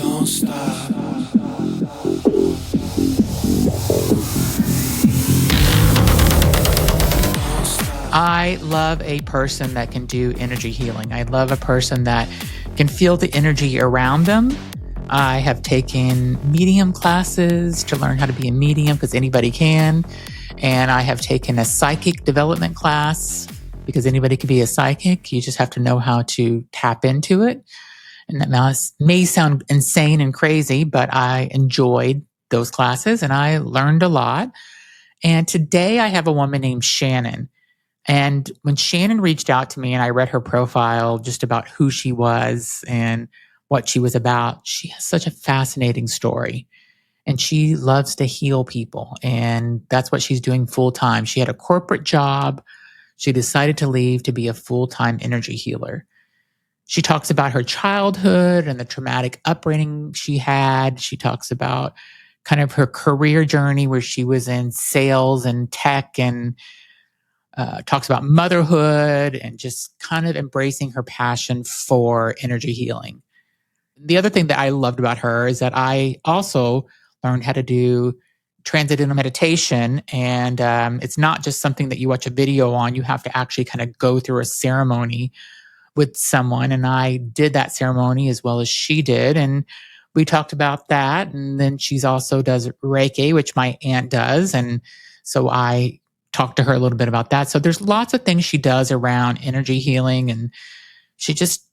Don't stop. I love a person that can do energy healing. I love a person that can feel the energy around them. I have taken medium classes to learn how to be a medium because anybody can. And I have taken a psychic development class because anybody can be a psychic. You just have to know how to tap into it. And that may sound insane and crazy, but I enjoyed those classes and I learned a lot. And today I have a woman named Shannon. And when Shannon reached out to me and I read her profile just about who she was and what she was about, she has such a fascinating story. And she loves to heal people. And that's what she's doing full time. She had a corporate job. She decided to leave to be a full-time energy healer. She talks about her childhood and the traumatic upbringing she had. She talks about kind of her career journey where she was in sales and tech and talks about motherhood and just kind of embracing her passion for energy healing. The other thing that I loved about her is that I also learned how to do transcendental meditation. And it's not just something that you watch a video on. You have to actually kind of go through a ceremony with someone. And I did that ceremony as well as she did. And we talked about that. And then she's also does Reiki, which my aunt does. And so I talked to her a little bit about that. So there's lots of things she does around energy healing. And she just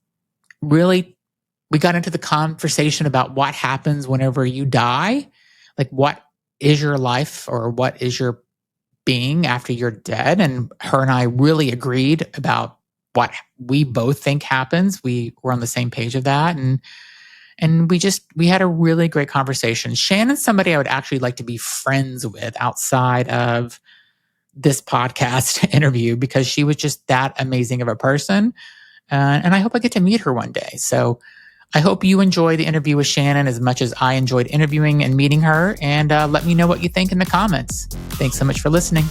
really, we got into the conversation about what happens whenever you die. Like, what is your life or what is your being after you're dead? And her and I really agreed about what we both think happens. We were on the same page of that. And we had a really great conversation. Shannon's somebody I would actually like to be friends with outside of this podcast interview because she was just that amazing of a person. And I hope I get to meet her one day. So I hope you enjoy the interview with Shannon as much as I enjoyed interviewing and meeting her. And let me know what you think in the comments. Thanks so much for listening.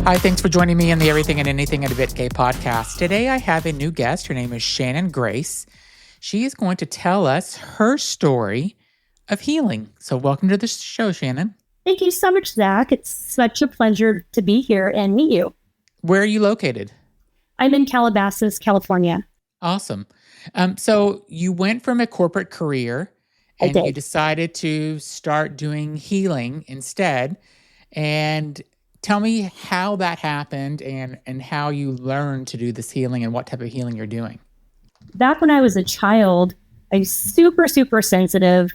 Hi, thanks for joining me on the Everything and Anything at a Bit Gay podcast. Today I have a new guest. Her name is Shannon Grace. She is going to tell us her story of healing. So welcome to the show, Shannon. Thank you so much, Zach. It's such a pleasure to be here and meet you. Where are you located? I'm in Calabasas, California. Awesome. So you went from a corporate career and you decided to start doing healing instead. And tell me how that happened and how you learned to do this healing and what type of healing you're doing. Back when I was a child, I was super, super sensitive,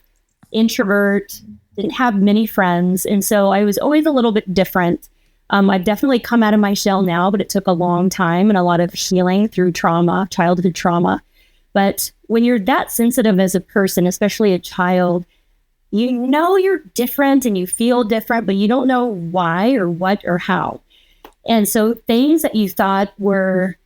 introvert, didn't have many friends. And so I was always a little bit different. I've definitely come out of my shell now, but it took a long time and a lot of healing through trauma, childhood trauma. But when you're that sensitive as a person, especially a child, you know you're different and you feel different, but you don't know why or what or how. And so things that you thought were,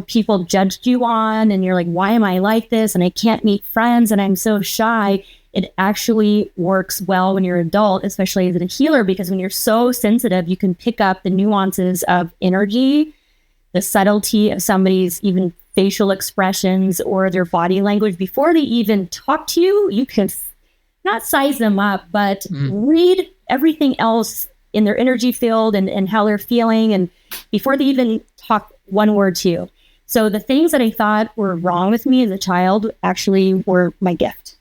people judged you on and you're like, why am I like this? And I can't meet friends and I'm so shy. It actually works well when you're an adult, especially as a healer, because when you're so sensitive, you can pick up the nuances of energy, the subtlety of somebody's even facial expressions or their body language before they even talk to you. You can not size them up, but read everything else in their energy field and how they're feeling and before they even talk one word to you. So the things that I thought were wrong with me as a child actually were my gift.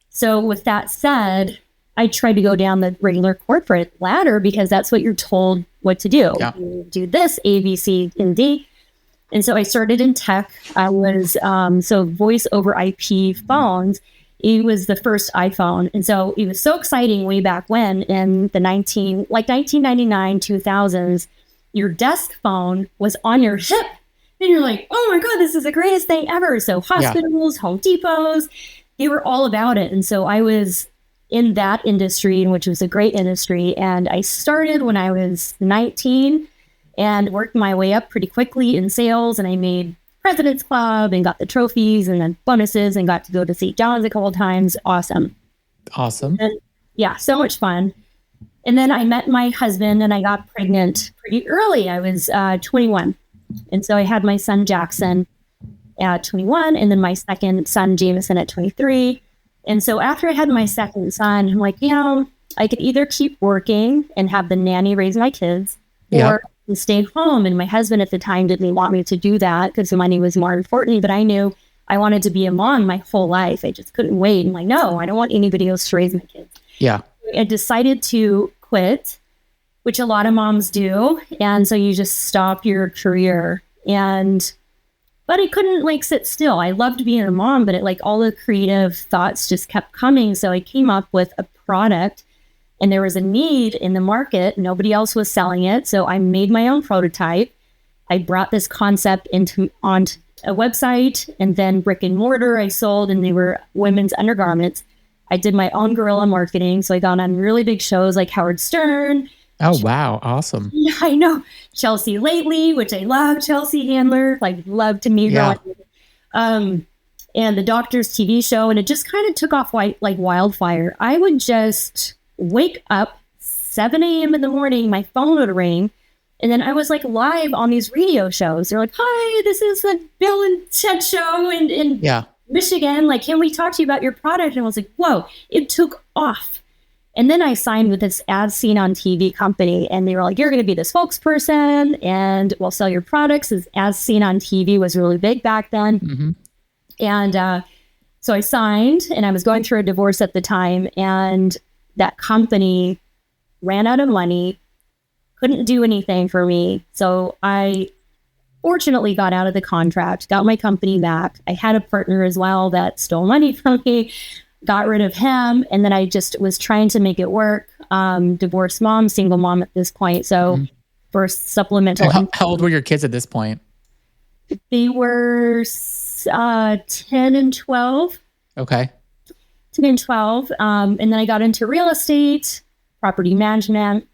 So with that said, I tried to go down the regular corporate ladder because that's what you're told what to do. Yeah. You do this, A, B, C, and D. And so I started in tech. I was, voice over IP phones. It was the first iPhone. And so it was so exciting way back when in the 1999, 2000s, your desk phone was on your hip. And you're like, oh my God, this is the greatest thing ever. So hospitals, Home Depots, they were all about it. And so I was in that industry, which was a great industry. And I started when I was 19 and worked my way up pretty quickly in sales. And I made President's Club and got the trophies and then bonuses and got to go to St. John's a couple of times. Awesome. And, so much fun. And then I met my husband and I got pregnant pretty early. I was 21. And so I had my son Jackson at 21, and then my second son Jameson at 23. And so after I had my second son, I'm like, I could either keep working and have the nanny raise my kids, or stay home. And my husband at the time didn't want me to do that because the money was more important. But I knew I wanted to be a mom my whole life. I just couldn't wait. I'm like, no, I don't want anybody else to raise my kids. Yeah. I decided to quit, which a lot of moms do. And so you just stop your career. But I couldn't sit still. I loved being a mom, but all the creative thoughts just kept coming. So I came up with a product, and there was a need in the market. Nobody else was selling it. So I made my own prototype. I brought this concept onto a website, and then brick and mortar I sold, and they were women's undergarments. I did my own guerrilla marketing. So I got on really big shows like Howard Stern. Oh, wow. Awesome. Yeah, I know. Chelsea Lately, which I love. Chelsea Handler, love to meet her. And the Doctor's TV show. And it just kind of took off like wildfire. I would just wake up 7 a.m. in the morning, my phone would ring, and then I was live on these radio shows. They're like, hi, this is the Bill and Ted show in Michigan. Can we talk to you about your product? And I was like, whoa, it took off. And then I signed with this As Seen on TV company, and they were like, you're going to be the spokesperson, and we'll sell your products. As Seen on TV was really big back then. Mm-hmm. And so I signed, and I was going through a divorce at the time, and that company ran out of money, couldn't do anything for me. So I fortunately got out of the contract, got my company back. I had a partner as well that stole money from me, got rid of him. And then I just was trying to make it work. Divorced mom, single mom at this point. So for supplemental. How old were your kids at this point? They were 10 and 12. Okay. 10 and 12. And then I got into real estate, property management,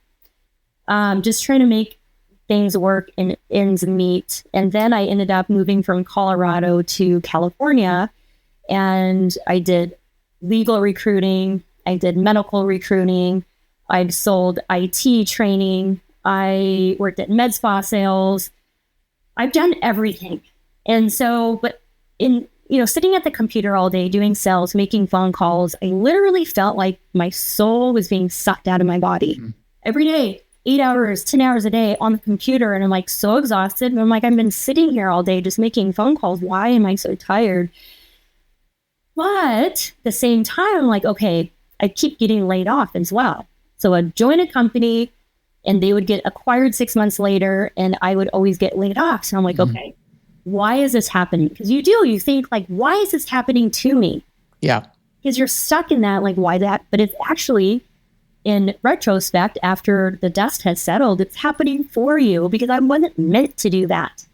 just trying to make things work and ends meet. And then I ended up moving from Colorado to California, and I did legal recruiting. I did medical recruiting. I've sold IT training. I worked at med spa sales. I've done everything. And so, but sitting at the computer all day, doing sales, making phone calls, I literally felt like my soul was being sucked out of my body every day, 8 hours, 10 hours a day on the computer. And I'm so exhausted. And I'm I've been sitting here all day just making phone calls. Why am I so tired? But at the same time, I'm okay, I keep getting laid off as well. So I'd join a company, and they would get acquired 6 months later, and I would always get laid off. So I'm okay, why is this happening? Because you think why is this happening to me? Yeah. Because you're stuck in that, why that? But it's actually, in retrospect, after the dust has settled, it's happening for you, because I wasn't meant to do that.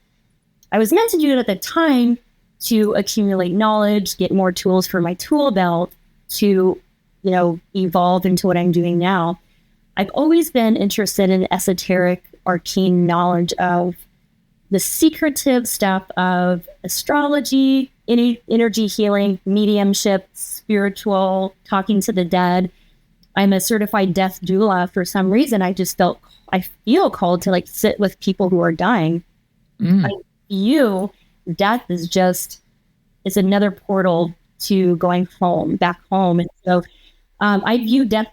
I was meant to do it at the time to accumulate knowledge, get more tools for my tool belt to, evolve into what I'm doing now. I've always been interested in esoteric, arcane knowledge of the secretive stuff of astrology, energy healing, mediumship, spiritual, talking to the dead. I'm a certified death doula. For some reason, I feel called to sit with people who are dying. Death is it's another portal to going back home. And so I view death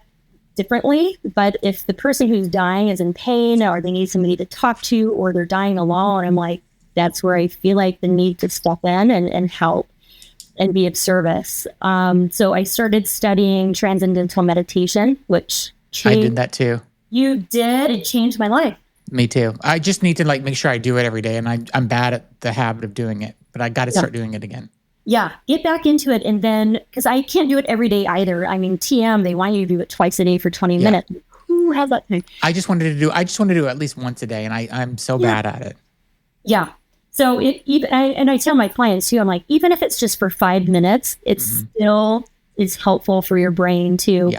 differently, but if the person who's dying is in pain, or they need somebody to talk to, or they're dying alone, I'm that's where I feel the need to step in and help and be of service. So I started studying transcendental meditation, which I did that too. You did? It changed my life. Me too. I just need to make sure I do it every day, and I'm bad at the habit of doing it, but I got to start doing it again. Yeah, get back into it. And then, because I can't do it every day either. TM, they want you to do it twice a day for 20 minutes. Who has that thing? I just wanted to do it at least once a day, and I'm so bad at it. Yeah. So I tell my clients too, I'm even if it's just for 5 minutes, it still is helpful for your brain to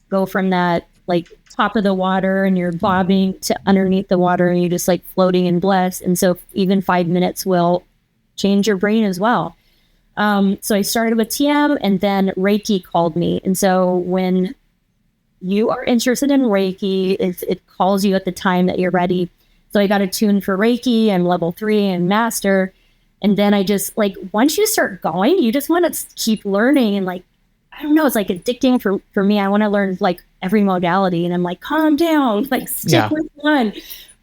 go from that top of the water and you're bobbing to underneath the water, and you're just floating in bliss. And so even 5 minutes will change your brain as well. So I started with TM, and then Reiki called me. And so when you are interested in Reiki, it calls you at the time that you're ready. So I got attuned for Reiki and level 3 and master. And then I just like, once you start going, you just want to keep learning. And like, I don't know, it's like addicting for me. I want to learn like every modality, and I'm like, calm down, like stick with one.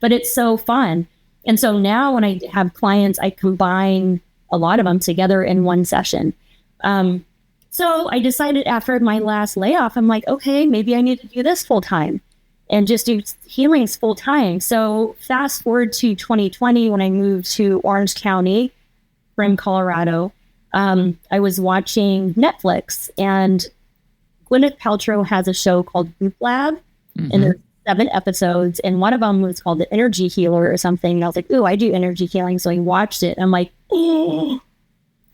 But it's so fun. And so now when I have clients, I combine a lot of them together in one session. So I decided after my last layoff, I'm like, okay, maybe I need to do this full time and just do healings full time. So fast forward to 2020, when I moved to Orange County from Colorado, I was watching Netflix, and Gwyneth Paltrow has a show called Goop Lab, and there's 7 episodes, and one of them was called The Energy Healer or something. And I was like, ooh, I do energy healing. So I watched it. I'm like, oh,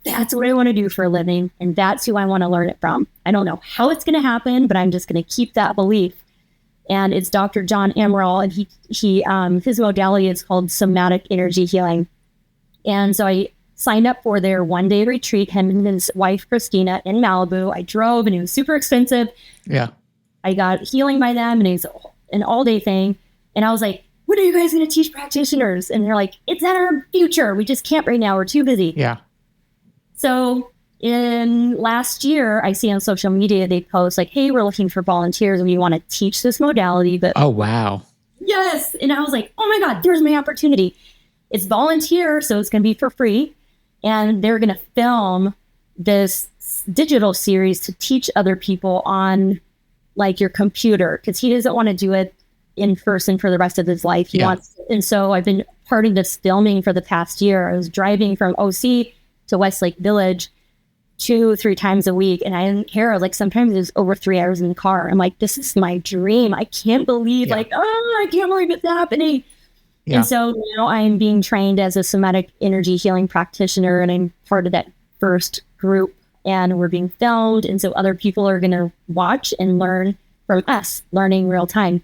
that's what I want to do for a living. And that's who I want to learn it from. I don't know how it's going to happen, but I'm just going to keep that belief. And it's Dr. John Amaral, and his modality is called somatic energy healing. And so I signed up for their 1-day retreat, him and his wife, Christina, in Malibu. I drove, and it was super expensive. Yeah. I got healing by them, and it was an all-day thing. And I was like, when are you guys going to teach practitioners? And they're like, it's in our future. We just can't right now. We're too busy. Yeah. So in last year, I see on social media, they post like, hey, we're looking for volunteers and we want to teach this modality. But oh, wow. Yes. And I was like, oh my God, there's my opportunity. It's volunteer, so it's going to be for free. And they're going to film this digital series to teach other people on like your computer, because he doesn't want to do it in person for the rest of his life. He wants, and so I've been part of this filming for the past year. I was driving from OC to Westlake Village 2-3 times a week, and I didn't care. Like sometimes it was over 3 hours in the car. I'm like, this is my dream. I can't believe I can't believe it's happening. Yeah. And so now I'm being trained as a somatic energy healing practitioner, and I'm part of that first group, and we're being filmed. And so other people are going to watch and learn from us, learning real time.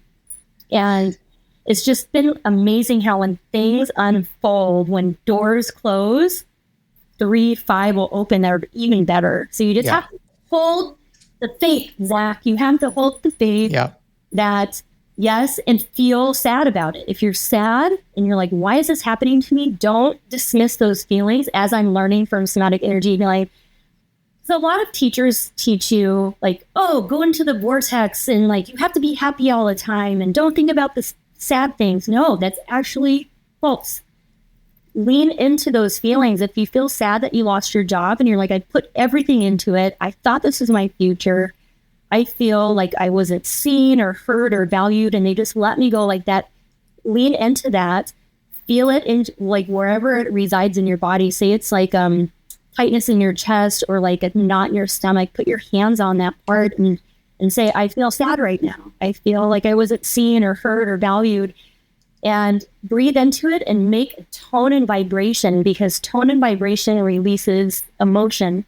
And it's just been amazing how when things unfold, when doors close, 3-5 will open that are even better. So you just have to hold the faith, Zach. You have to hold the faith that, yes, and feel sad about it. If you're sad and you're like, why is this happening to me? Don't dismiss those feelings, as I'm learning from somatic energy healing. So a lot of teachers teach you like, oh, go into the vortex and like you have to be happy all the time and don't think about the sad things. No, that's actually false. Lean into those feelings. If you feel sad that you lost your job and you're like, I put everything into it, I thought this was my future, I feel like I wasn't seen or heard or valued, and they just let me go like that. Lean into that. Feel it in like wherever it resides in your body. Say it's like tightness in your chest or like a knot in your stomach. Put your hands on that part and say, I feel sad right now. I feel like I wasn't seen or heard or valued. And breathe into it and make a tone and vibration, because tone and vibration releases emotion.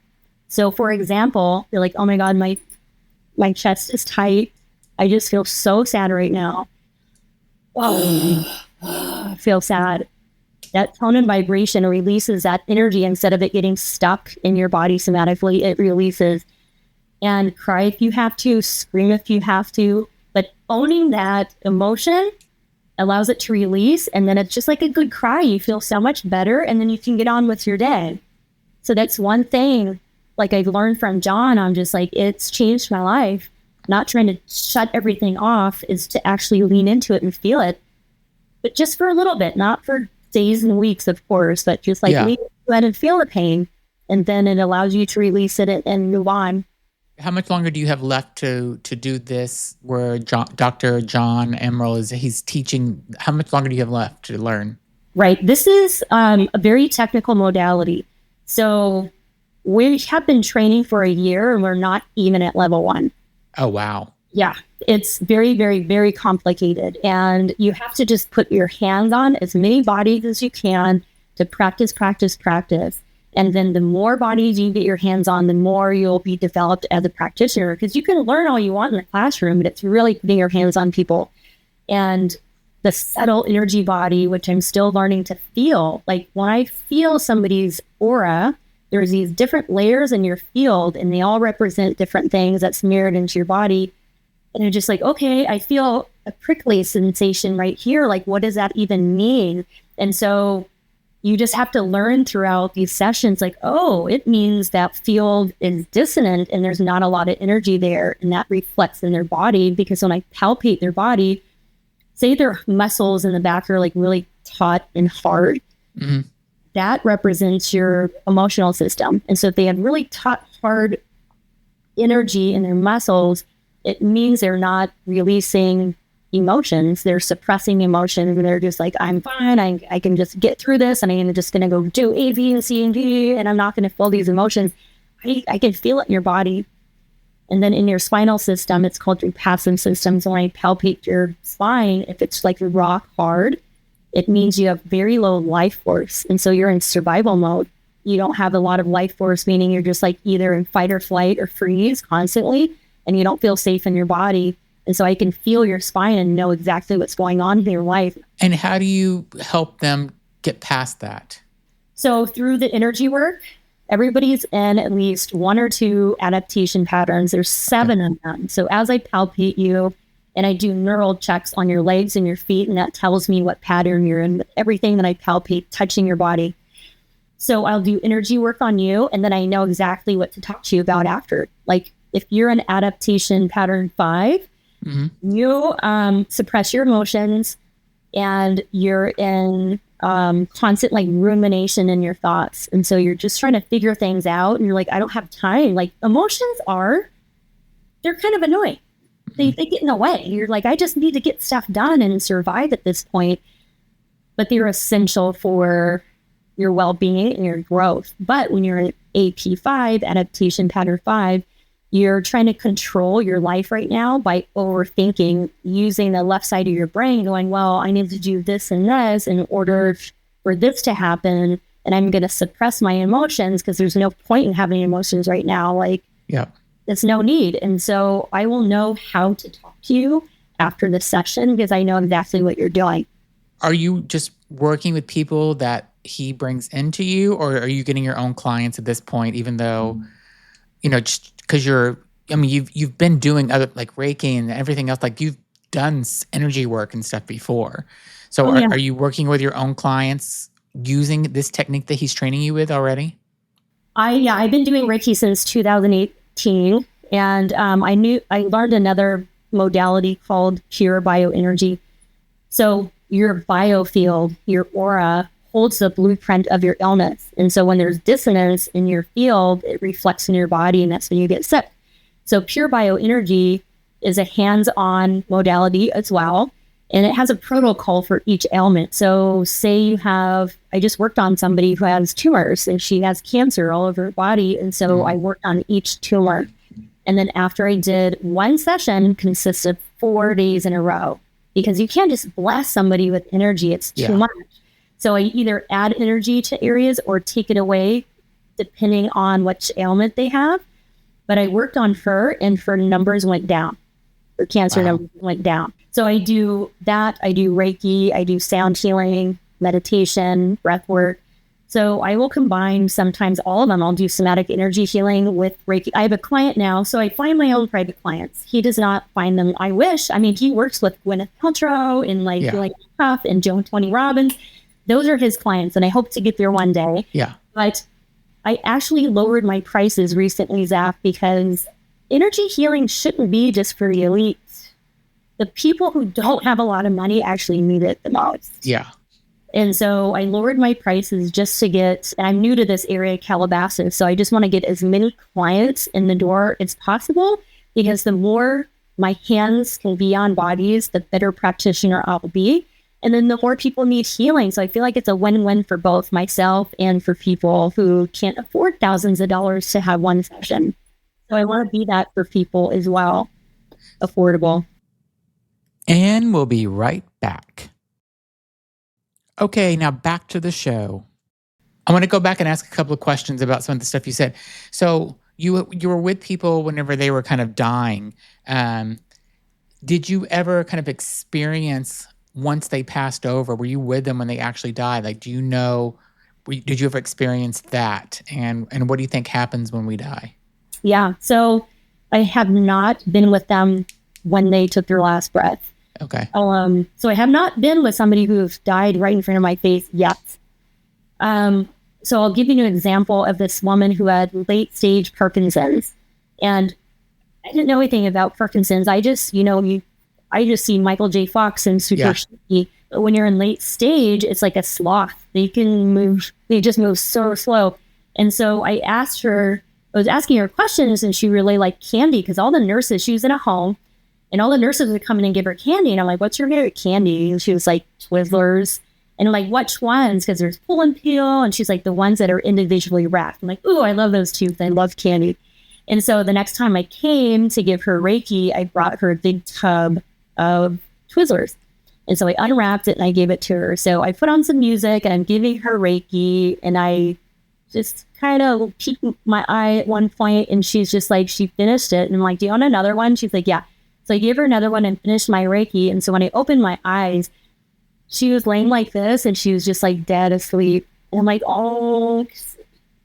So for example, you're like, oh my God, my chest is tight. I just feel so sad right now. Oh, I feel sad. That tone and vibration releases that energy. Instead of it getting stuck in your body somatically, it releases. And cry if you have to, scream if you have to, but owning that emotion allows it to release. And then it's just like a good cry. You feel so much better, and then you can get on with your day. So that's one thing like I've learned from John. I'm just like, it's changed my life. Not trying to shut everything off, is to actually lean into it and feel it, but just for a little bit, not for days and weeks, of course, but just like lean into it and feel the pain. And then it allows you to release it and move on. How much longer do you have left to do this, where Dr. John Amaral he's teaching? How much longer do you have left to learn? Right. This is a very technical modality. So we have been training for a year and we're not even at level 1. Oh, wow. Yeah. It's very, very, very complicated. And you have to just put your hands on as many bodies as you can to practice. And then the more bodies you get your hands on, the more you'll be developed as a practitioner, because you can learn all you want in the classroom, but it's really putting your hands on people. And the subtle energy body, which I'm still learning to feel, like when I feel somebody's aura, there's these different layers in your field and they all represent different things that's mirrored into your body. And you're just like, okay, I feel a prickly sensation right here. Like, what does that even mean? And so you just have to learn throughout these sessions, like, oh, it means that field is dissonant and there's not a lot of energy there. And that reflects in their body, because when I palpate their body, say their muscles in the back are like really taut and hard, that represents your emotional system. And so if they have really taut, hard energy in their muscles, it means they're not releasing emotions. They're suppressing emotions, and they're just like, I'm fine. I can just get through this, and I'm just going to go do A, B, and C, and D, and I'm not going to feel these emotions. I can feel it in your body. And then in your spinal system, it's called your passive system. So when I palpate your spine, if it's like rock hard, it means you have very low life force. And so you're in survival mode. You don't have a lot of life force, meaning you're just like either in fight or flight or freeze constantly, and you don't feel safe in your body. And so I can feel your spine and know exactly what's going on in your life. And how do you help them get past that? So through the energy work, everybody's in at least 1 or 2 adaptation patterns. There's 7 of them. So as I palpate you and I do neural checks on your legs and your feet, and that tells me what pattern you're in with everything that I palpate touching your body. So I'll do energy work on you, and then I know exactly what to talk to you about after. Like if you're in adaptation pattern 5, you suppress your emotions, and you're in constant like rumination in your thoughts. And so you're just trying to figure things out, and you're like, I don't have time. Like emotions they're kind of annoying. They get in the way. You're like, I just need to get stuff done and survive at this point. But they're essential for your well-being and your growth. But when you're in AP5, adaptation pattern 5, you're trying to control your life right now by overthinking, using the left side of your brain, going, well, I need to do this and this in order for this to happen. And I'm going to suppress my emotions because there's no point in having emotions right now. Like, there's no need. And so I will know how to talk to you after the session because I know exactly what you're doing. Are you just working with people that he brings into you, or are you getting your own clients at this point, even though, just because you've been doing other like Reiki and everything else, like you've done energy work and stuff before. So are you working with your own clients using this technique that he's training you with already? I've been doing Reiki since 2018, and I learned another modality called pure bioenergy. So your biofield, your aura, holds the blueprint of your illness. And so when there's dissonance in your field, it reflects in your body, and that's when you get sick. So pure bioenergy is a hands-on modality as well, and it has a protocol for each ailment. So say I just worked on somebody who has tumors, and she has cancer all over her body. And so I worked on each tumor. And then after I did one session, consists of 4 days in a row, because you can't just blast somebody with energy. It's too much. So I either add energy to areas or take it away depending on which ailment they have. But I worked on her, and her numbers went down. Her cancer numbers went down. So I do that. I do Reiki. I do sound healing, meditation, breath work. So I will combine sometimes all of them. I'll do somatic energy healing with Reiki. I have a client now, so I find my own private clients. He does not find them. I wish. I mean, he works with Gwyneth Paltrow and like Puff and Joan Tony Robbins. Those are his clients, and I hope to get there one day. Yeah. But I actually lowered my prices recently, Zach, because energy healing shouldn't be just for the elite. The people who don't have a lot of money actually need it the most. Yeah. And so I lowered my prices just to and I'm new to this area, Calabasas, so I just want to get as many clients in the door as possible, because the more my hands can be on bodies, the better practitioner I'll be. And then the more people need healing. So I feel like it's a win-win for both myself and for people who can't afford thousands of dollars to have one session. So I want to be that for people as well. Affordable. And we'll be right back. Okay, now back to the show. I want to go back and ask a couple of questions about some of the stuff you said. So you were with people whenever they were kind of dying. Did you ever kind of experience, once they passed over, were you with them when they actually died? Like, did you ever experience that? And what do you think happens when we die? Yeah. So I have not been with them when they took their last breath. Okay. So I have not been with somebody who's died right in front of my face yet. So I'll give you an example of this woman who had late stage Parkinson's, and I didn't know anything about Parkinson's. I just, I just see Michael J. Fox and Super Shaky. But when you're in late stage, it's like a sloth. They just move so slow. And so I was asking her questions, and she really liked candy because all the nurses, she was in a home, and all the nurses would come in and give her candy. And I'm like, what's your favorite candy? And she was like, Twizzlers. And I'm like, which ones? Because there's pull and peel. And she's like, the ones that are individually wrapped. I'm like, ooh, I love those too. I love candy. And so the next time I came to give her Reiki, I brought her a big tub of Twizzlers. And so I unwrapped it and I gave it to her. So I put on some music and I'm giving her Reiki, and I just kind of peeked my eye at one point, and she's just like, she finished it. And I'm like, do you want another one? She's like, yeah. So I gave her another one and finished my Reiki. And so when I opened my eyes, she was laying like this and she was just like dead asleep. And I'm like, oh,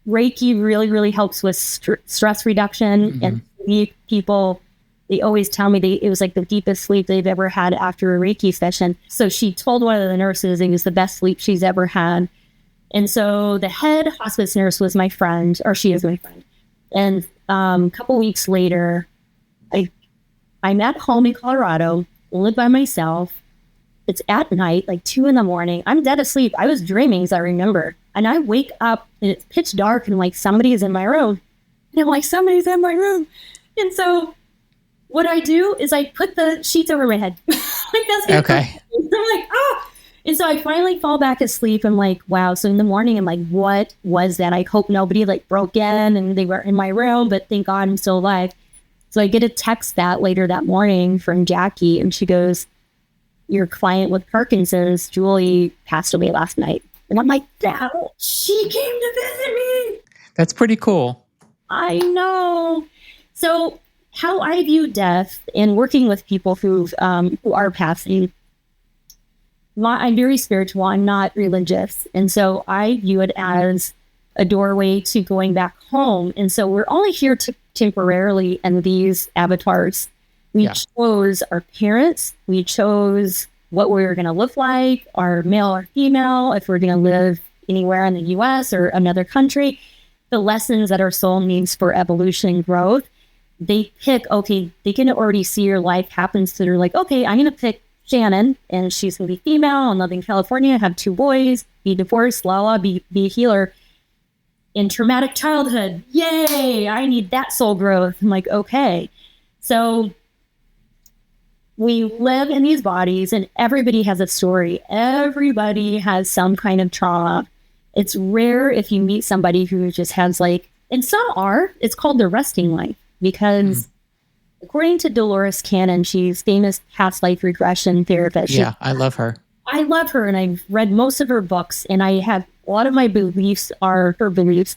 Reiki really, really helps with stress reduction. Mm-hmm. And sleep. People, they always tell me it was like the deepest sleep they've ever had after a Reiki session. So she told one of the nurses it was the best sleep she's ever had. And so the head hospice nurse was my friend, or she is my friend. And a couple weeks later, I'm at home in Colorado, live by myself. It's at night, like 2 a.m. I'm dead asleep. I was dreaming, as I remember. And I wake up and it's pitch dark and like somebody is in my room. And I'm like, somebody's in my room. And so what I do is I put the sheets over my head. Like, that's okay. I'm like, ah. And so I finally fall back asleep. I'm like, wow. So in the morning, I'm like, what was that? I hope nobody like broke in and they were in my room, but thank God I'm still alive. So I get a text that later that morning from Jackie, and she goes, your client with Parkinson's, Julie, passed away last night. And I'm like, wow, she came to visit me. That's pretty cool. I know. So how I view death and working with people who are passing, I'm very spiritual. I'm not religious. And so I view it as a doorway to going back home. And so we're only here temporarily in these avatars. We chose our parents. We chose what we were going to look like, our male or female, if we're going to live anywhere in the U.S. or another country. The lessons that our soul needs for evolution and growth. They pick, okay, they can already see your life happen. So they're like, okay, I'm going to pick Shannon, and she's going to be female and live in California, have 2 boys, be divorced, be a healer. In traumatic childhood, yay, I need that soul growth. I'm like, okay. So we live in these bodies, and everybody has a story. Everybody has some kind of trauma. It's rare if you meet somebody who just has and some it's called the resting life, because according to Dolores Cannon, she's famous past life regression therapist. I love her. I love her, and I've read most of her books, and I have a lot of my beliefs are her beliefs.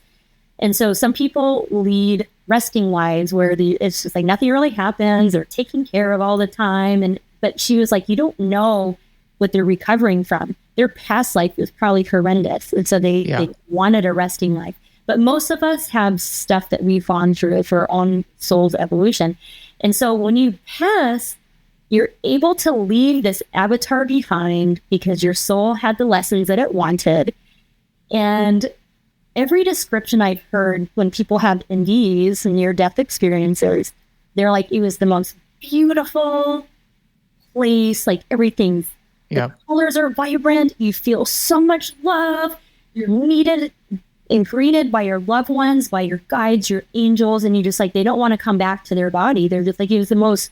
And so some people lead resting lives where it's just like nothing really happens. They're taken care of all the time. But she was like, you don't know what they're recovering from. Their past life was probably horrendous. And so they wanted a resting life. But most of us have stuff that we've gone through for our own soul's evolution. And so when you pass, you're able to leave this avatar behind because your soul had the lessons that it wanted. And every description I've heard when people have NDEs, near-death experiences, they're like, it was the most beautiful place, like everything. The colors are vibrant. You feel so much love. You're needed and greeted by your loved ones, by your guides, your angels, and you just they don't want to come back to their body. They're just like, it was the most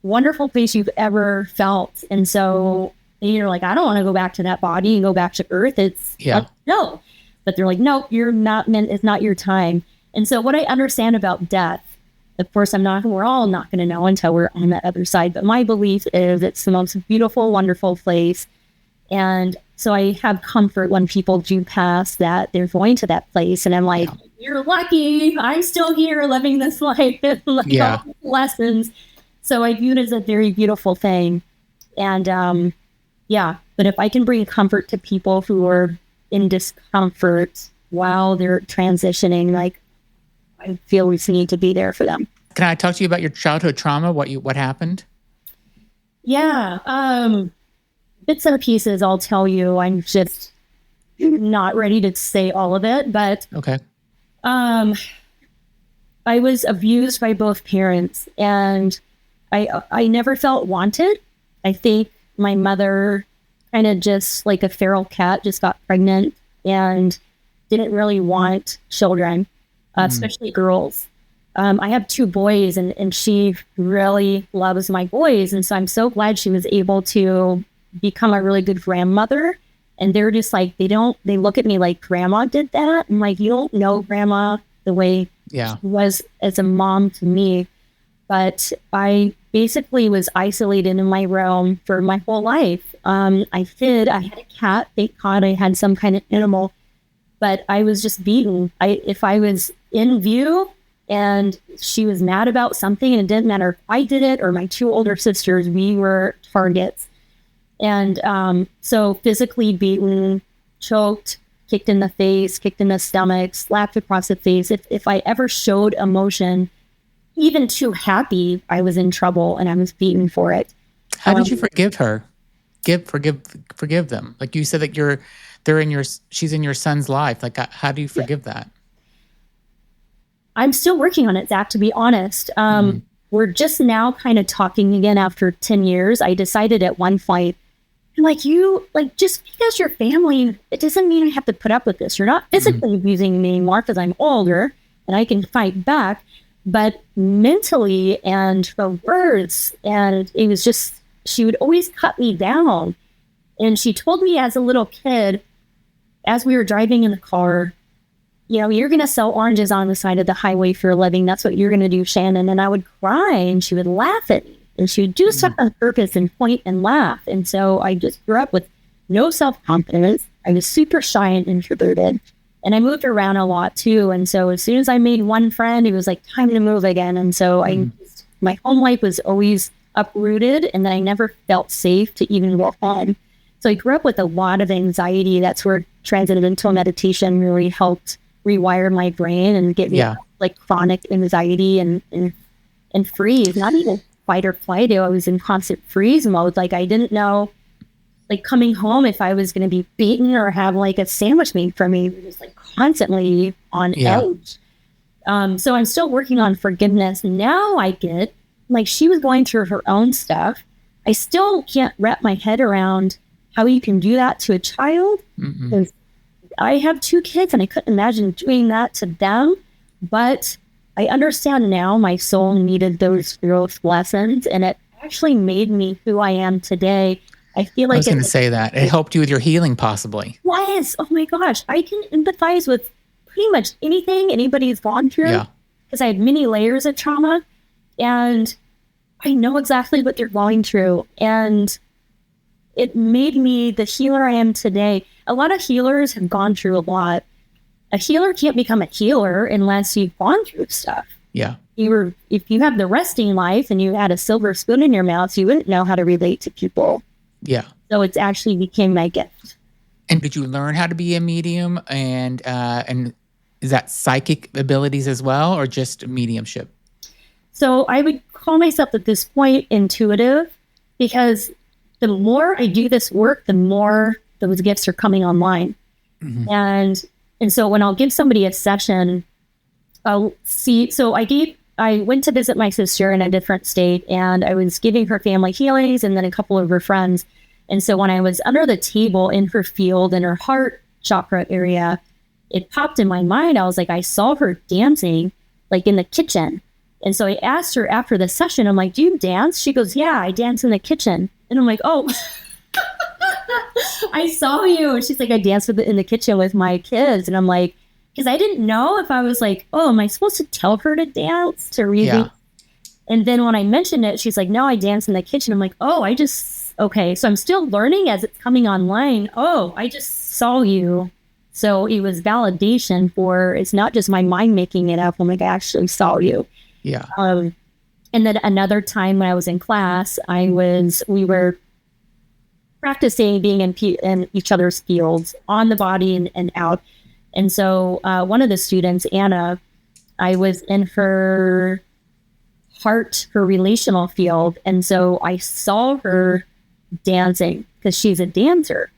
wonderful place you've ever felt. And so you're like, I don't want to go back to that body and go back to Earth. It's no. But they're like, no, you're not meant. It's not your time. And so what I understand about death, of course, we're all not going to know until we're on that other side. But my belief is it's the most beautiful, wonderful place. And so I have comfort when people do pass that they're going to that place. And I'm like, you're lucky. I'm still here living this life. All lessons. So I view it as a very beautiful thing. And but if I can bring comfort to people who are in discomfort while they're transitioning, I feel we need to be there for them. Can I talk to you about your childhood trauma? What happened? Yeah. Bits and pieces, I'll tell you. I'm just not ready to say all of it, but Okay. um, I was abused by both parents, and I never felt wanted. I think my mother kind of just like a feral cat just got pregnant and didn't really want children, Mm. especially girls. I have two boys, and she really loves my boys. And so I'm so glad she was able to become a really good grandmother. And they're just like, they look at me like, grandma did that. I'm like, you don't know grandma the way Yeah. she was as a mom to me. But I basically was isolated in my room for my whole life. I had a cat. Thank God I had some kind of animal, but I was just beaten. If I was in view and she was mad about something, and it didn't matter if I did it or my two older sisters, we were targets. And so physically beaten, choked, kicked in the face, kicked in the stomach, slapped across the face. If I ever showed emotion, even too happy, I was in trouble and I was beaten for it. How did you forgive her? Forgive them. Like you said that she's in your son's life. Like, how do you forgive that? I'm still working on it, Zach, to be honest. Mm. We're just now kind of talking again after 10 years. I decided at one point, just because you're family, it doesn't mean I have to put up with this. You're not physically abusing me anymore because I'm older and I can fight back, but mentally and the words, and it was just, she would always cut me down. And she told me as a little kid, as we were driving in the car, you're going to sell oranges on the side of the highway for a living. That's what you're going to do, Shannon. And I would cry and she would laugh at me. And she would do stuff on purpose and point and laugh. And so I just grew up with no self-confidence. I was super shy and introverted. And I moved around a lot too. And so as soon as I made one friend, it was like time to move again. And so my home life was always uprooted, and then I never felt safe to even go home. So I grew up with a lot of anxiety. That's where transcendental meditation really helped rewire my brain and get me like chronic anxiety and freeze, not even fight or flight. I was in constant freeze mode. Like I didn't know, like coming home, if I was going to be beaten or have like a sandwich made for me. Just like constantly on edge. So I'm still working on forgiveness. Now I get, like, she was going through her own stuff. I still can't wrap my head around how you can do that to a child. Because I have two kids and I couldn't imagine doing that to them. But I understand now my soul needed those growth lessons, and it actually made me who I am today. I feel like I was going to say that it helped you with your healing, possibly. Yes. Oh my gosh. I can empathize with pretty much anything anybody's gone through, because I had many layers of trauma, and I know exactly what they're going through. And it made me the healer I am today. A lot of healers have gone through a lot. A healer can't become a healer unless you've gone through stuff. Yeah. If you have the resting life and you had a silver spoon in your mouth, you wouldn't know how to relate to people. Yeah. So it's actually became my gift. And did you learn how to be a medium, and is that psychic abilities as well, or just mediumship? So I would call myself at this point intuitive, because the more I do this work, the more those gifts are coming online. And so when I'll give somebody a session, I'll see. So I went to visit my sister in a different state, and I was giving her family healings and then a couple of her friends. And so when I was under the table in her field, in her heart chakra area, it popped in my mind. I was like, I saw her dancing like in the kitchen. And so I asked her after the session, I'm like, do you dance? She goes, yeah, I dance in the kitchen. And I'm like, oh, I saw you. And she's like, I dance in the kitchen with my kids. And I'm like, because I didn't know if I was like, oh, am I supposed to tell her to dance to really? Yeah. And then when I mentioned it, she's like, no, I dance in the kitchen. I'm like, oh, okay. So I'm still learning as it's coming online. Oh, I just saw you. So it was validation for, it's not just my mind making it up. I'm like, I actually saw you. Yeah. And then another time when I was in class, we were practicing being in each other's fields on the body and out. And so one of the students, Anna, I was in her heart, her relational field. And so I saw her dancing because she's a dancer.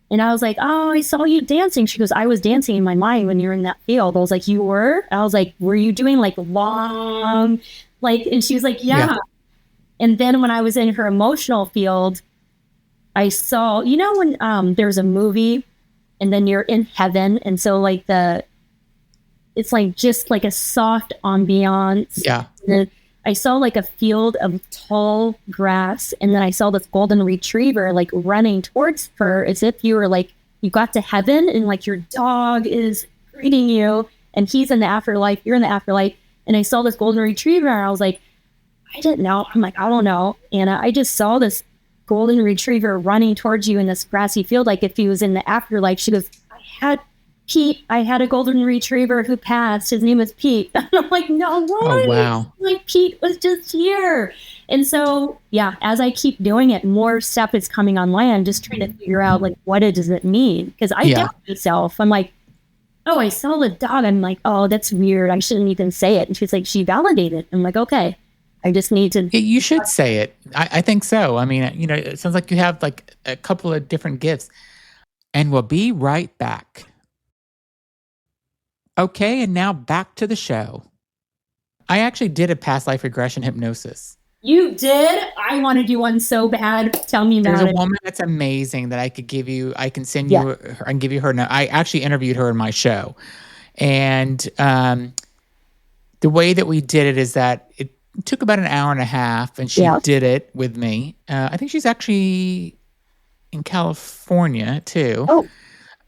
And I was like, oh, I saw you dancing. She goes, I was dancing in my mind when you were in that field. I was like, you were? I was like, were you doing like long, like, and she was like, yeah. And then when I was in her emotional field, I saw, you know, when there's a movie and then you're in heaven. And so like it's like just like a soft ambiance. Yeah. I saw like a field of tall grass, and then I saw this golden retriever like running towards her as if you were like, you got to heaven and like your dog is greeting you and he's in the afterlife, you're in the afterlife. And I saw this golden retriever and I was like, I didn't know. I'm like, I don't know, Anna. I just saw this golden retriever running towards you in this grassy field like if he was in the afterlife. She goes, I had a golden retriever who passed. His name was Pete. And I'm like, no way. Oh, wow. Like Pete was just here. And so, yeah, as I keep doing it, more stuff is coming online, just trying to figure out like, what does it mean? Because I doubt myself. I'm like, oh, I saw the dog. I'm like, oh, that's weird. I shouldn't even say it. And she's like, she validated. I'm like, okay, I just need to. You should say it. I think so. I mean, you know, it sounds like you have like a couple of different gifts. And we'll be right back. Okay, and now back to the show. I actually did a past life regression hypnosis. You did? I want to do one so bad. Tell me about it. There's a woman that's amazing that I could give you. I can send you her. I can give you her. I actually interviewed her in my show. And the way that we did it is that it took about an hour and a half, and she did it with me. I think she's actually in California too. Oh.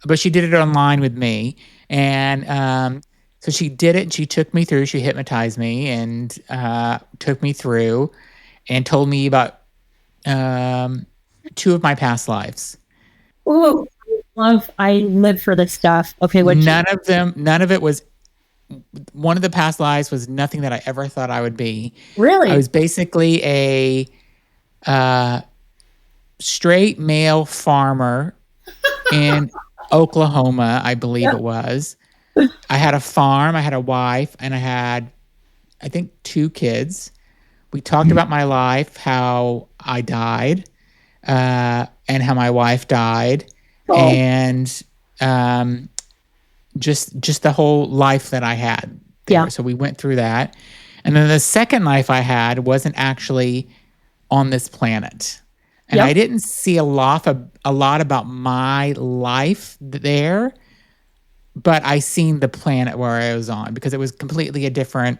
But she did it online with me. And so she did it, and she took me through. She hypnotized me and took me through and told me about 2 of my past lives. Oh, I live for this stuff. Okay, none of it was, one of the past lives was nothing that I ever thought I would be. Really? I was basically a straight male farmer in Oklahoma, I believe it was. I had a farm, I had a wife, and I had, I think, 2 kids. We talked about my life, how I died, and how my wife died, and just the whole life that I had there. Yeah. So we went through that. And then the second life I had wasn't actually on this planet. And I didn't see a lot about my life there, but I seen the planet where I was on because it was completely a different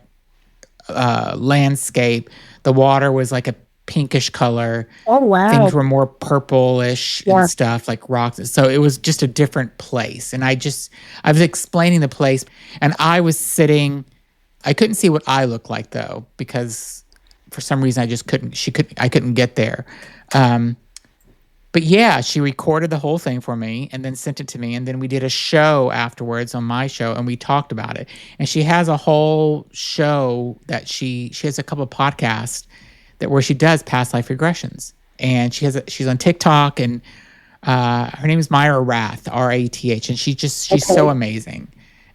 landscape. The water was like a pinkish color. Oh, wow. Things were more purplish and stuff, like rocks. So it was just a different place. And I was explaining the place, and I was sitting. I couldn't see what I looked like though, because for some reason I couldn't get there. But yeah, she recorded the whole thing for me and then sent it to me. And then we did a show afterwards on my show, and we talked about it. And she has a whole show that she has a couple of podcasts where she does past life regressions. And she's on TikTok, and her name is Myra Rath, Rath. And she's so amazing.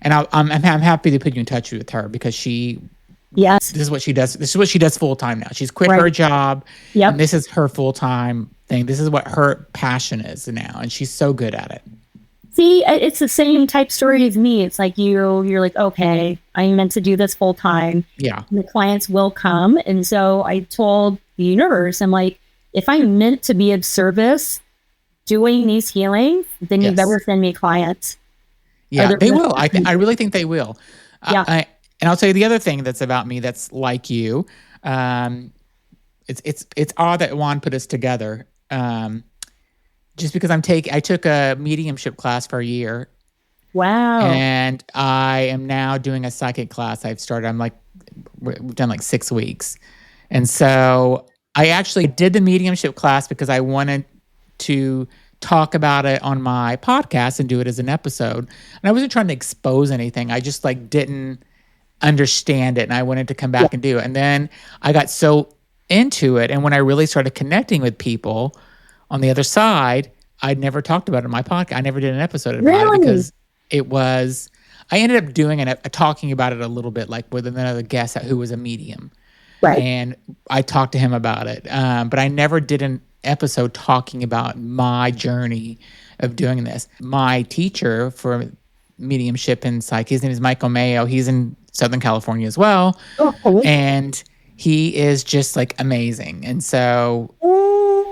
And I'm happy to put you in touch with her because this is what she does. This is what she does full time now. She's quit her job. Yep. And this is her full time thing. This is what her passion is now, and she's so good at it. See, it's the same type story as me. It's like you're like, okay, I'm meant to do this full time. Yeah. And the clients will come. And so I told the universe, I'm like, if I'm meant to be of service doing these healings, then you better send me clients. Yeah, they will. I really think they will. Yeah. And I'll tell you the other thing that's about me that's like you. It's odd that Juan put us together. Just because I took a mediumship class for a year. Wow. And I am now doing a psychic class. We've done like 6 weeks. And so I actually did the mediumship class because I wanted to talk about it on my podcast and do it as an episode. And I wasn't trying to expose anything. I just didn't understand it, and I wanted to come back and do it. And then I got so into it, and when I really started connecting with people on the other side, I'd never talked about it on my podcast. I never did an episode about it because I ended up doing talking about it a little bit, like with another guest who was a medium. Right. and I talked to him about it. But I never did an episode talking about my journey of doing this. My teacher for mediumship and psych, his name is Michael Mayo. He's in Southern California as well. Okay. And he is just like amazing. And so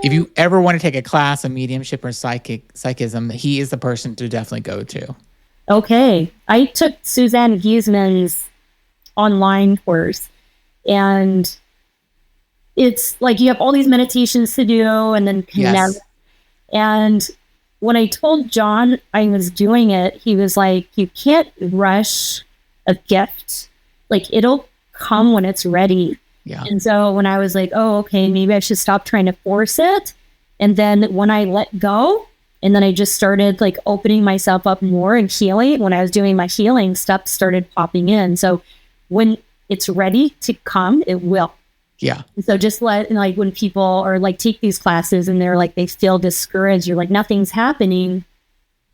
if you ever want to take a class of mediumship or psychism, he is the person to definitely go to. Okay. I took Suzanne Gieseman's online course, and it's like you have all these meditations to do and then connect. Yes. And when I told John I was doing it, he was like, you can't rush a gift. Like, it'll come when it's ready. Yeah. And so when I was like, oh, okay, maybe I should stop trying to force it. And then when I let go, and then I just started like opening myself up more and healing. When I was doing my healing, stuff started popping in. So when it's ready to come, it will. Yeah. So just like when people are like take these classes and they're like, they feel discouraged, you're like, nothing's happening.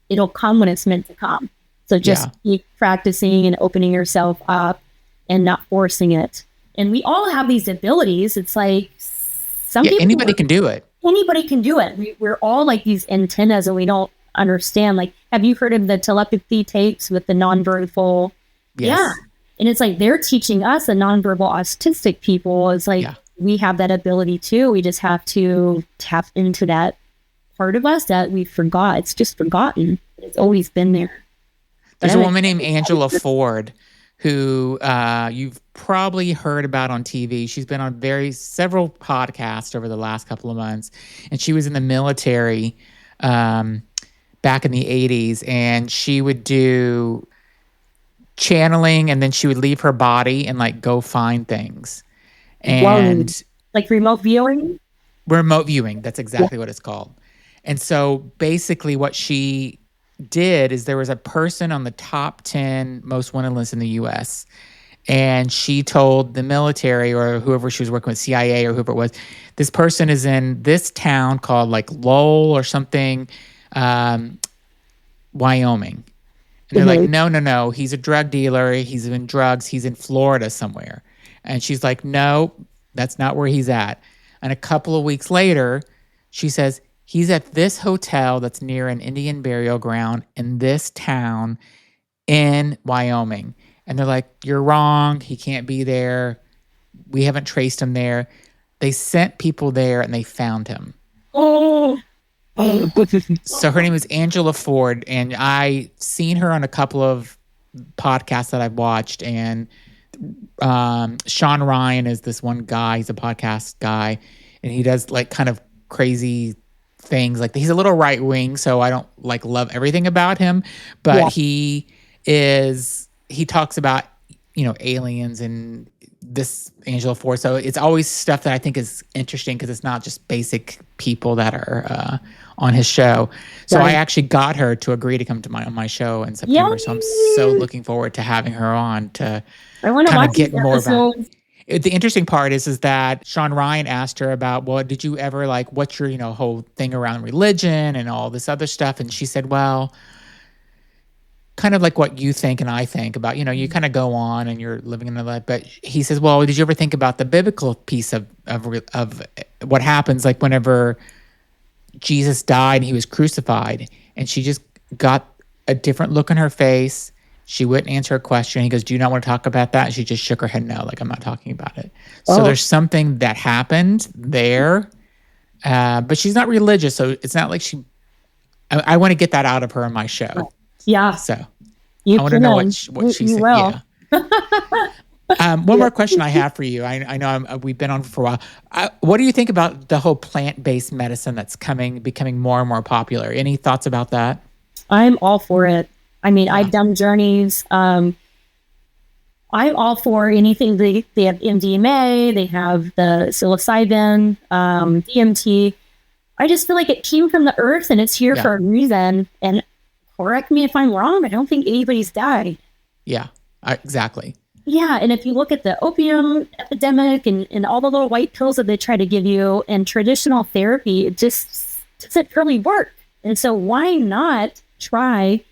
It'll come when it's meant to come. So just keep practicing and opening yourself up and not forcing it. And we all have these abilities. It's like anybody can do it. Anybody can do it. We're all like these antennas and we don't understand. Like, have you heard of the telepathy tapes with the nonverbal? Yes. Yeah. And it's like they're teaching us, the nonverbal autistic people. It's like we have that ability too. We just have to tap into that part of us that we forgot. It's just forgotten. It's always been there. There's a woman named Angela Ford who you've probably heard about on TV. She's been on several podcasts over the last couple of months. And she was in the military back in the 80s. And she would do channeling, and then she would leave her body and like go find things. And like remote viewing? Remote viewing. That's exactly what it's called. And so basically what she did is there was a person on the top 10 most wanted list in the US, and she told the military or whoever she was working with, CIA or whoever it was, this person is in this town called like Lowell or something, Wyoming. And they're like, no, he's a drug dealer, he's in drugs, he's in Florida somewhere. And she's like, no, that's not where he's at. And a couple of weeks later, she says, he's at this hotel that's near an Indian burial ground in this town in Wyoming. And they're like, you're wrong. He can't be there. We haven't traced him there. They sent people there and they found him. Oh. So her name is Angela Ford. And I seen her on a couple of podcasts that I've watched. And Sean Ryan is this one guy. He's a podcast guy. And he does like kind of crazy things. Like he's a little right wing, so I don't like love everything about him, but he talks about, aliens and this Angela Ford. So it's always stuff that I think is interesting because it's not just basic people that are on his show. So I actually got her to agree to come to my show in September. Yay! So I'm so looking forward to having her on to kind of get more about it. The interesting part is that Sean Ryan asked her about, well, did you ever what's your, whole thing around religion and all this other stuff? And she said, well, kind of like what you think and I think about, you kind of go on and you're living in a life. But he says, well, did you ever think about the biblical piece of what happens like whenever Jesus died and he was crucified? And she just got a different look on her face. She wouldn't answer a question. He goes, do you not want to talk about that? And she just shook her head no, like, I'm not talking about it. So there's something that happened there, but she's not religious. So it's not like I want to get that out of her on my show. Yeah. So I want to know what she said. Yeah. One more question I have for you. I know we've been on for a while. What do you think about the whole plant-based medicine that's becoming more and more popular? Any thoughts about that? I'm all for it. I mean, I've done journeys. I'm all for anything. They have MDMA, they have the psilocybin, DMT. I just feel like it came from the earth and it's here for a reason. And correct me if I'm wrong, I don't think anybody's died. Yeah, exactly. Yeah, and if you look at the opium epidemic and all the little white pills that they try to give you and traditional therapy, it just doesn't really work. And so why not try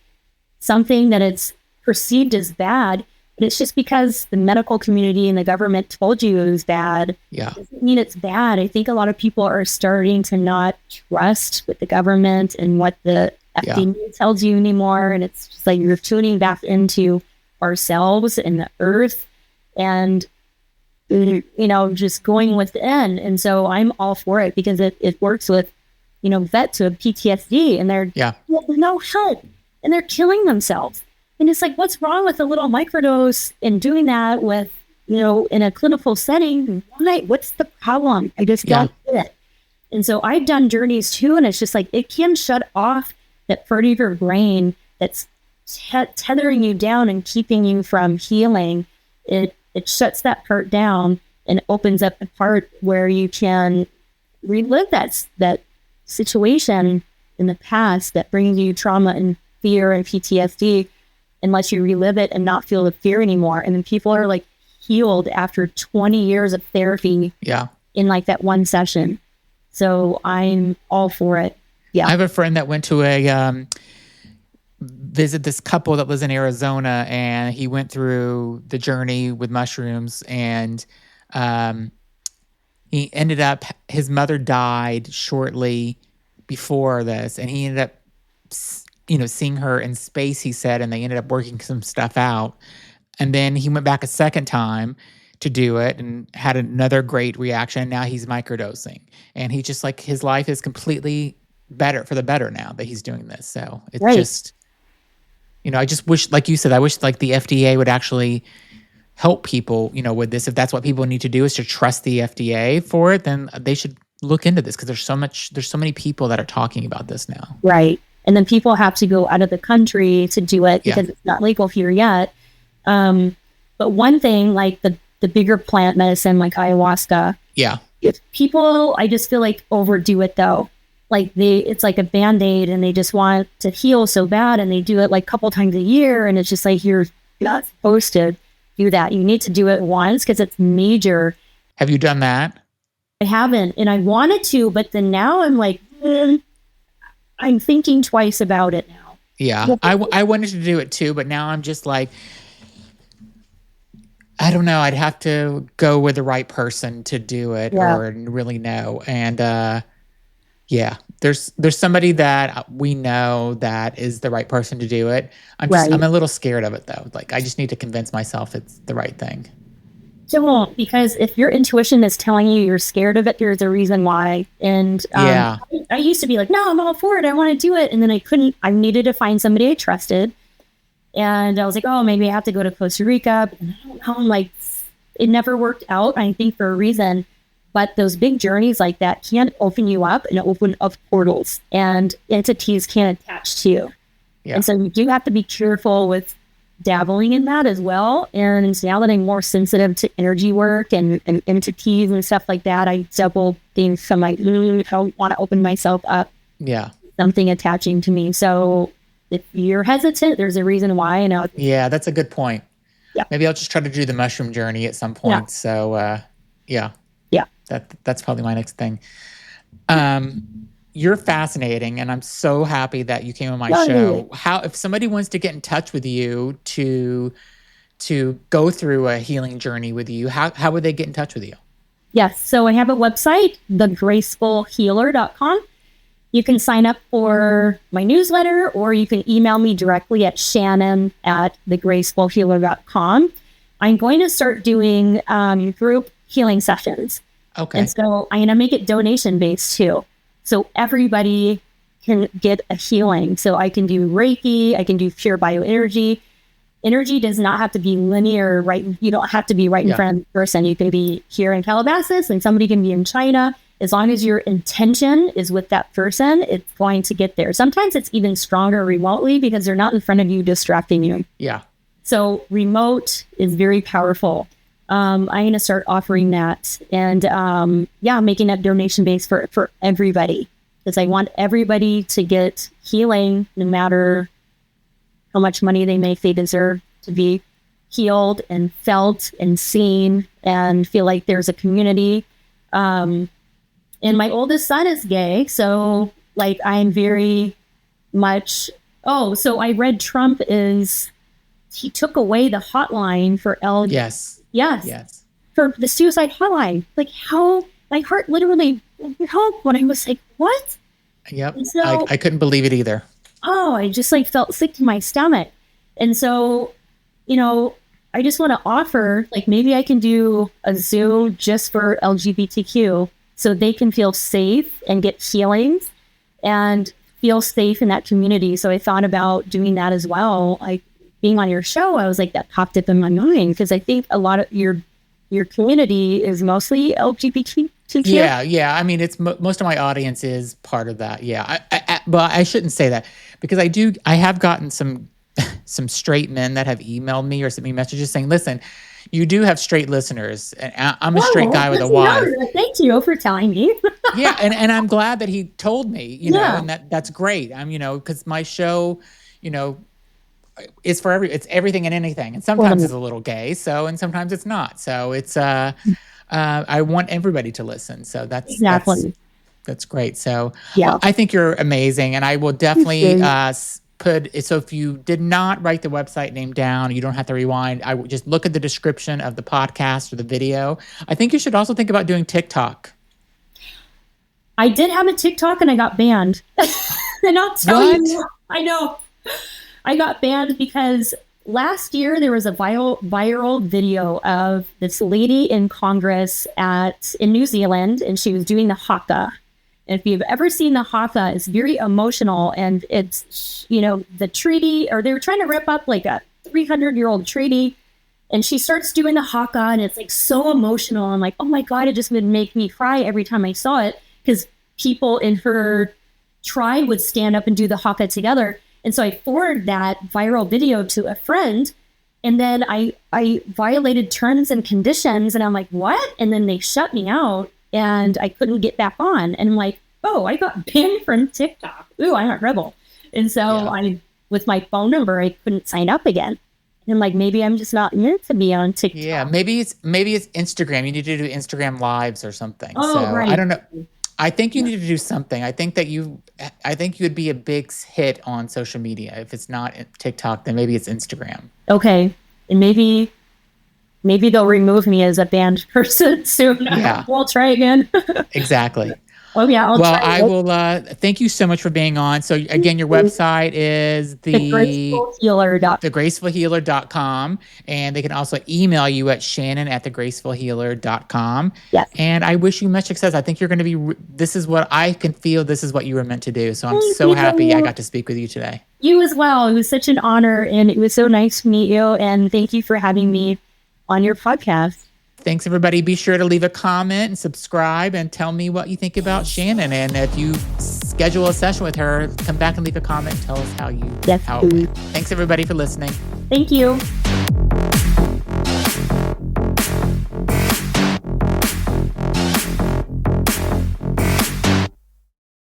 something that it's perceived as bad But it's just because the medical community and the government told you it was bad. Yeah. Doesn't mean it's bad. I think a lot of people are starting to not trust with the government and what the FDA tells you anymore. And it's just like you're tuning back into ourselves and the earth and, just going within. And so I'm all for it because it works with, vets who have PTSD and they're no help and they're killing themselves. And it's like, what's wrong with a little microdose and doing that with, in a clinical setting? What's the problem? I just don't get it. And so I've done journeys too. And it's just like, it can shut off that part of your brain that's tethering you down and keeping you from healing. It shuts that part down and opens up the part where you can relive that situation in the past that brings you trauma and fear and PTSD, unless you relive it and not feel the fear anymore. And then people are like healed after 20 years of therapy in like that one session. So I'm all for it. Yeah. I have a friend that went to visit this couple that was in Arizona, and he went through the journey with mushrooms, and he ended up, his mother died shortly before this, and he ended up seeing her in space, he said, and they ended up working some stuff out. And then he went back a second time to do it and had another great reaction. Now he's microdosing. And he just like, his life is completely better for the better now that he's doing this. So it's just, I just wish, like you said, I wish like the FDA would actually help people, with this. If that's what people need to do is to trust the FDA for it, then they should look into this because there's so many people that are talking about this now. Right. And then people have to go out of the country to do it because it's not legal here yet. But one thing, like the bigger plant medicine, like ayahuasca. Yeah. If people, I just feel like overdo it though. Like it's like a Band-Aid and they just want to heal so bad and they do it like a couple times a year. And it's just like, you're not supposed to do that. You need to do it once because it's major. Have you done that? I haven't. And I wanted to, but then now I'm like, I'm thinking twice about it now. Yeah, I wanted to do it too, but now I'm just like, I don't know. I'd have to go with the right person to do it or really know. And there's somebody that we know that is the right person to do it. I'm a little scared of it though. Like I just need to convince myself it's the right thing. Don't, because if your intuition is telling you you're scared of it, there's a reason why. And I used to be like, no, I'm all for it. I want to do it. And then I needed to find somebody I trusted. And I was like, oh, maybe I have to go to Costa Rica. But I don't know, I'm like, it never worked out, I think, for a reason. But those big journeys like that can open you up and open up portals, and entities can attach to you. Yeah. And so you do have to be careful with dabbling in that as well. And now that I'm more sensitive to energy work and entities and stuff like that, I double things from like, I don't want to open myself up. Yeah. Something attaching to me. So if you're hesitant, there's a reason why. Yeah, that's a good point. Yeah. Maybe I'll just try to do the mushroom journey at some point. Yeah. So, Yeah. That's probably my next thing. You're fascinating, and I'm so happy that you came on my show. If somebody wants to get in touch with you to go through a healing journey with you, how would they get in touch with you? Yes. So I have a website, thegracefulhealer.com. You can sign up for my newsletter, or you can email me directly at shannon@thegracefulhealer.com. I'm going to start doing group healing sessions. Okay. And so I'm going to make it donation based too. So everybody can get a healing. So I can do Reiki, I can do pure bioenergy. Energy does not have to be linear, right? You don't have to be right in front of the person. You can be here in Calabasas and somebody can be in China. As long as your intention is with that person, it's going to get there. Sometimes it's even stronger remotely because they're not in front of you distracting you. Yeah. So remote is very powerful. I'm going to start offering that and making that donation base for everybody, because I want everybody to get healing no matter how much money they make. They deserve to be healed and felt and seen and feel like there's a community. And my oldest son is gay. So like I'm very much, so I read Trump is he took away the hotline for Yes. Yes. Yes. For the suicide hotline. Like, how my heart literally broke when I was like, what? Yep. And so, I couldn't believe it either. oh, I just like felt sick to my stomach. And so, you know, I just want to offer, like, maybe I can do a Zoom just for LGBTQ so they can feel safe and get healings and feel safe in that community. So I thought about doing that as well. Like, being on your show, I was like, that popped up in my mind because I think a lot of your community is mostly LGBTQ. Yeah. I mean, it's most of my audience is part of that. Yeah. Well, I shouldn't say that because I have gotten some straight men that have emailed me or sent me messages saying, listen, you do have straight listeners. And I'm a straight guy with a wife. Thank you for telling me. Yeah. And I'm glad that he told me, you know, and that's great. I'm, you know, because my show, you know, is for it's everything and anything. And sometimes it's a little gay. And sometimes it's not. So it's, I want everybody to listen. So that's great. So well, I think you're amazing. And I will definitely so if you did not write the website name down, you don't have to rewind. I would just look at the description of the podcast or the video. I think you should also think about doing TikTok. I did have a TikTok and I got banned. And I'll tell you, I know. I got banned because last year there was a viral video of this lady in Congress in New Zealand, and she was doing the haka. And if you've ever seen the haka, it's very emotional, and it's, you know, the treaty, or they were trying to rip up like a 300-year-old treaty, and she starts doing the haka, and it's like so emotional. I'm like, oh my God, it just would make me cry every time I saw it because people in her tribe would stand up and do the haka together. And so I forwarded that viral video to a friend, and then I violated terms and conditions, and I'm like, what? And then they shut me out, and I couldn't get back on. And I'm like, oh, I got banned from TikTok. Ooh, I'm a rebel. And so with my phone number, I couldn't sign up again. And I'm like, maybe I'm just not meant to be on TikTok. Yeah, maybe it's Instagram. You need to do Instagram lives or something. Oh, right. I don't know. I think you need to do something. I think you would be a big hit on social media. If it's not TikTok, then maybe it's Instagram. Okay. And maybe they'll remove me as a banned person soon. Yeah. We'll try again. Exactly. Oh, yeah. I will. Thank you so much for being on. So again, your website is thegracefulhealer.com. And they can also email you at shannon@thegracefulhealer.com. Yes. And I wish you much success. I think you're going to be, this is what I can feel. This is what you were meant to do. So I'm so happy I got to speak with you today. You as well. It was such an honor, and it was so nice to meet you. And thank you for having me on your podcast. Thanks, everybody. Be sure to leave a comment and subscribe and tell me what you think about Shannon. And if you schedule a session with her, come back and leave a comment. Tell us how it went. Thanks, everybody, for listening. Thank you.